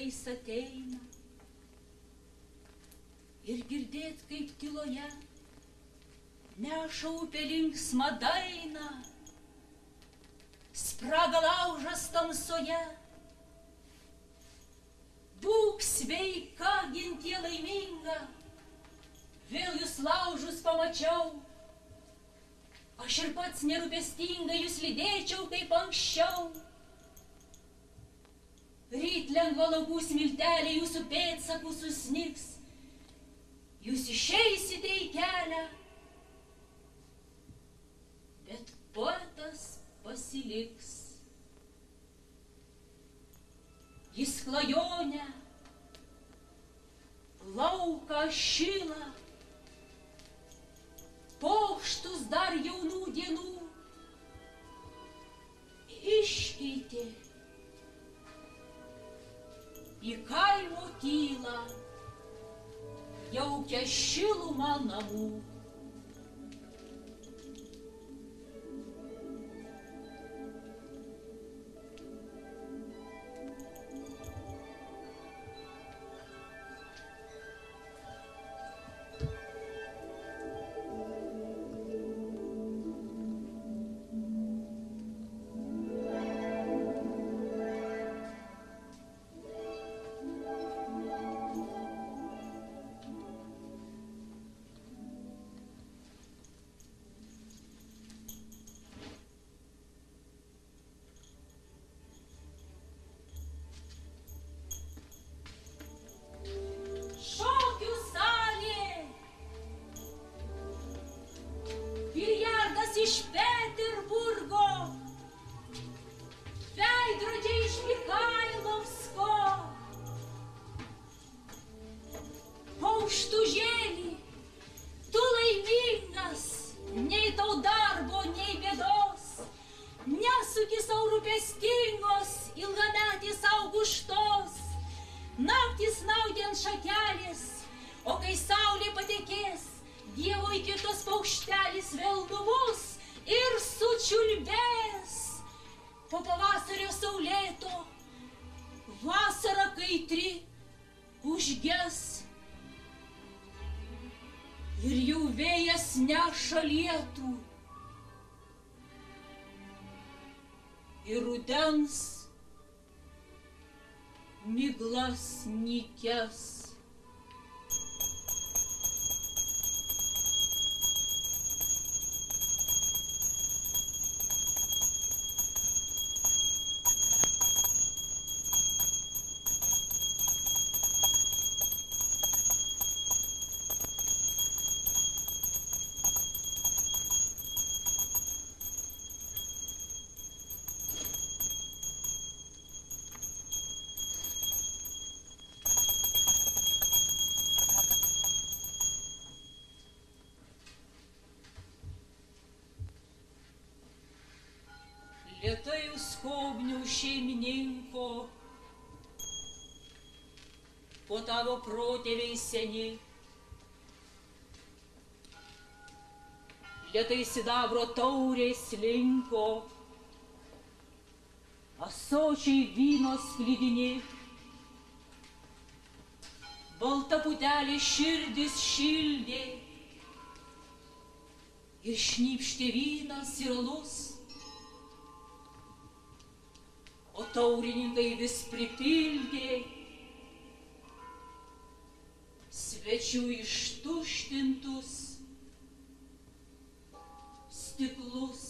jis ateina. Ir girdėt, kaip tyloje neša upė linksmą dainą, spraga laužas tamsoje. Būk sveika, gintie laiminga, vėl jūs laužus pamačiau. Aš ir pats nerūpestingai jūs lydėčiau kaip anksčiau. Ryt lengva laukų smiltelė jūsų pėdsakų susnigs. Jūs išeisite į kelią, bet poetas pasiliks. Jis klajonę, lauką šilą, pokštus dar jaunų dienų iškeitė į kaimo tylą, jaukia šilumą namų. Iš Peterburgo, veidrodžiai iš Mikhailovsko, paukštužėlį, tu laimingas, nei tau darbo, nei bėdos, nesuki sau rūpestingos, ilgametės auguštos, naktis snaudė ant šakelės, o kai saulė patekės, Dievo įkirtos paukštelis vėl nuvos ir sučiulbės. Po pavasario saulėto vasara kaitri užges. Ir jau vėjas neša lietų. Ir rudens miglas nykes. Lėtai skobnių šeimininko, po tavo protėviai seni. Lėtai sidabro taurės linko, ąsočiai vyno sklidini. Balta putelė širdis šildė ir šnypštė vynas ir alus. O taurininkai vis pripildė svečių ištuštintus stiklus.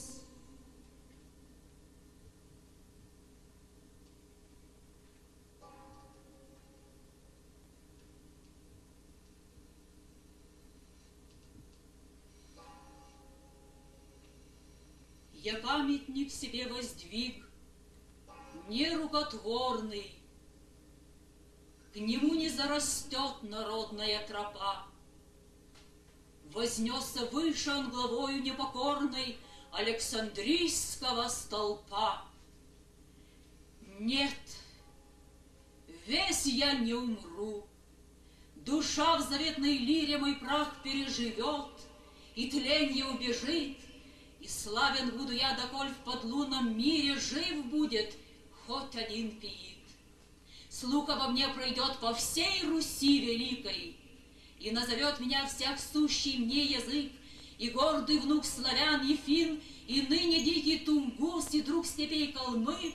Я памятник себе воздвиг, нерукотворный, к нему не зарастет народная тропа. Вознесся выше он главою непокорной Александрийского столпа. Нет, весь я не умру, душа в заветной лире мой прах переживет, и тленье убежит, и славен буду я, доколь в подлунном мире жив будет хоть один пиит. слух обо мне пройдет по всей Руси великой, и назовет меня всяк сущий мне язык, и гордый внук славян Ефин, и ныне дикий Тунгус, и друг степей калмык.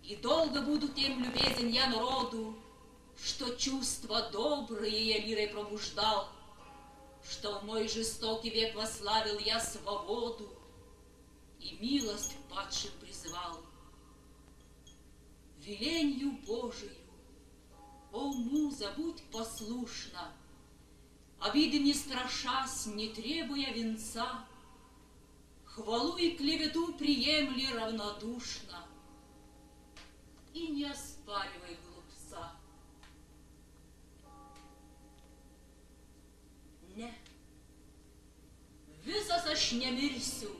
И долго буду тем любезен я народу, что чувства добрые я лирой пробуждал, что в мой жестокий век вославил я свободу и милость к падшим призывал. Веленью Божию, о, муза, будь послушна, обиды не страшась, не требуя венца, хвалу и клевету приемли равнодушно и не оспаривай глупца. Не, visas aš nemirsiu,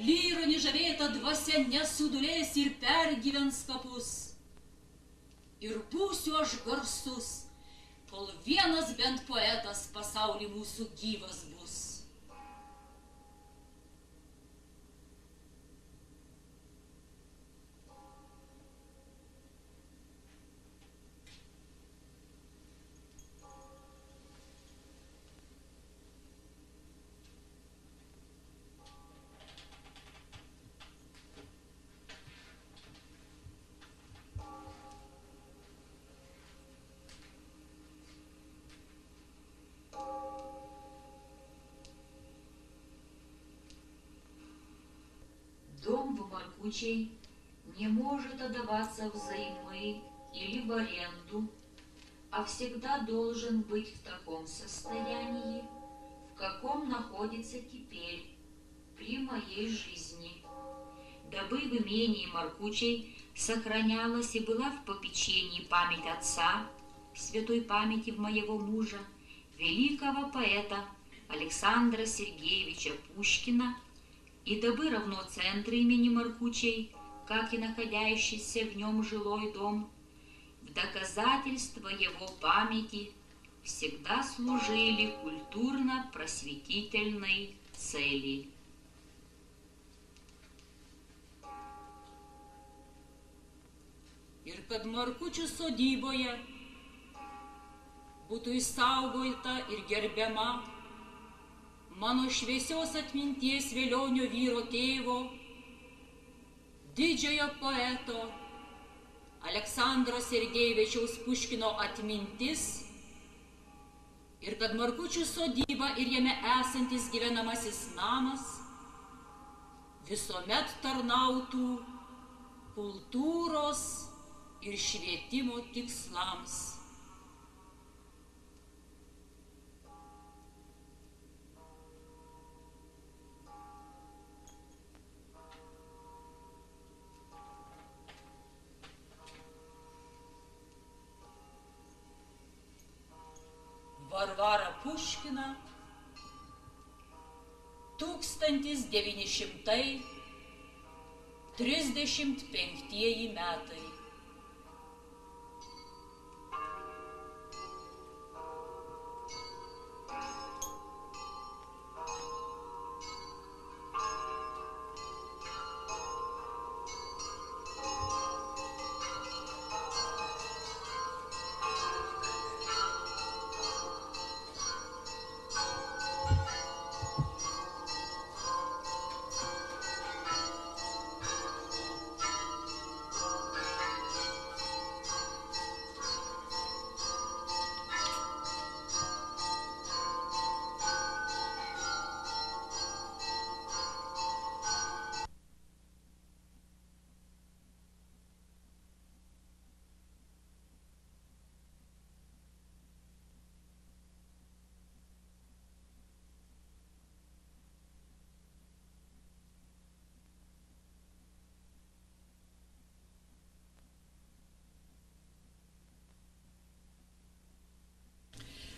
lyra nežavėta dvasia nesudulės ir pergyvens kapus, ir būsiu aš garsus, kol vienas bent poetas pasaulį mūsų gyvas bus. Дом в Маркучей не может отдаваться взаймы или в аренду, а всегда должен быть в таком состоянии, в каком находится теперь при моей жизни, дабы в имении Маркучей сохранялась и была в попечении память отца, святой памяти в моего мужа, великого поэта Александра Сергеевича Пушкина, и дабы равно центры имени Маркучей, как и находящийся в нем жилой дом, в доказательство его памяти всегда служили культурно-просветительной цели. Ir kad Markučių sodyboje būtų išsaugota ir gerbiama mano šviesios atminties Velionio vyro tėvo, didžiojo poeto Aleksandro Sergejevičiaus Puškino atmintis, ir kad Markučių sodyba ir jame esantis gyvenamasis namas visuomet tarnautų kultūros ir švietimo tikslams. Varvara Puškina 1935 metai.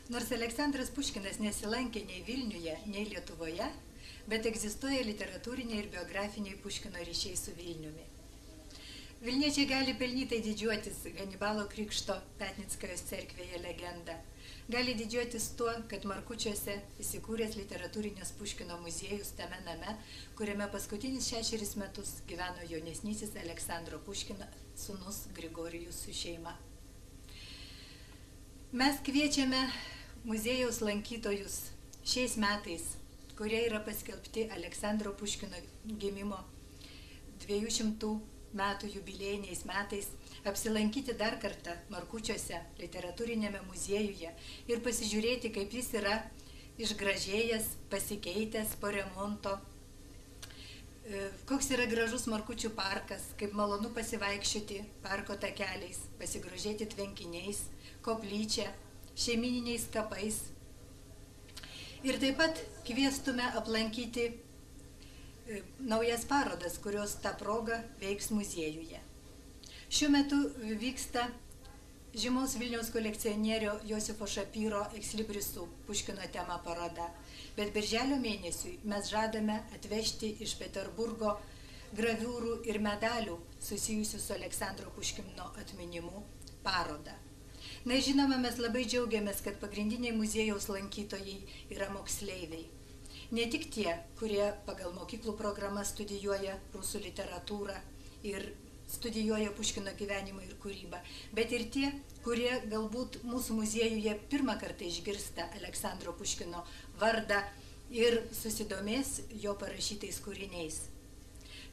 Nors Aleksandras Puškinas nesilankė nei Vilniuje, nei Lietuvoje, bet egzistuoja literatūriniai ir biografiniai Puškino ryšiai su Vilniumi. Vilniečiai gali pelnytai didžiuotis Ganibalo Krikšto Petnickajos cerkvėje legenda. Gali didžiuotis tuo, kad Markučiuose įsikūręs literatūrinės Puškino muziejus tame name, kuriame paskutinis 6 metus gyveno jaunesnysis Aleksandro Puškino sūnus Grigorijus su šeima. Mes kviečiame muziejaus lankytojus šiais metais, kurie yra paskelbti Aleksandro Puškino gimimo 200 metų jubiliejiniais metais, apsilankyti dar kartą Markučiuose literatūrinėme muziejuje ir pasižiūrėti, kaip jis yra išgražėjęs, pasikeitęs po remonto, koks yra gražus Markučių parkas, kaip malonu pasivaikščioti parko takeliais, pasigrožėti tvenkiniais, koplyčia, šeimininiais kapais. Ir taip pat kviestume aplankyti naujas parodas, kurios tą progą veiks muziejuje. Šiuo metu vyksta žymaus Vilniaus kolekcionierio Josifo Šapyro Ekslibrisų Puškino tema paroda, bet birželio mėnesiui mes žadame atvežti iš Peterburgo graviūrų ir medalių susijusių su Aleksandro Puškino atminimu parodą. Na, žinoma, mes labai džiaugiamės, kad pagrindiniai muziejaus lankytojai yra moksleiviai. Ne tik tie, kurie pagal mokyklų programą studijuoja rusų literatūrą ir studijuoja Puškino gyvenimą ir kūrybą, bet ir tie, kurie galbūt mūsų muziejuje pirmą kartą išgirsta Aleksandro Puškino vardą ir susidomės jo parašytais kūriniais.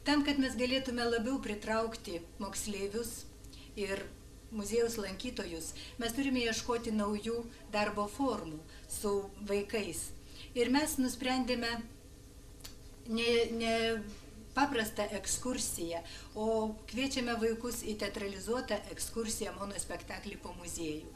Tam, kad mes galėtume labiau pritraukti moksleivius ir muziejaus lankytojus, mes turime ieškoti naujų darbo formų su vaikais. Ir mes nusprendėme ne paprastą ekskursiją, o kviečiame vaikus į teatralizuotą ekskursiją monospektaklį po muziejų.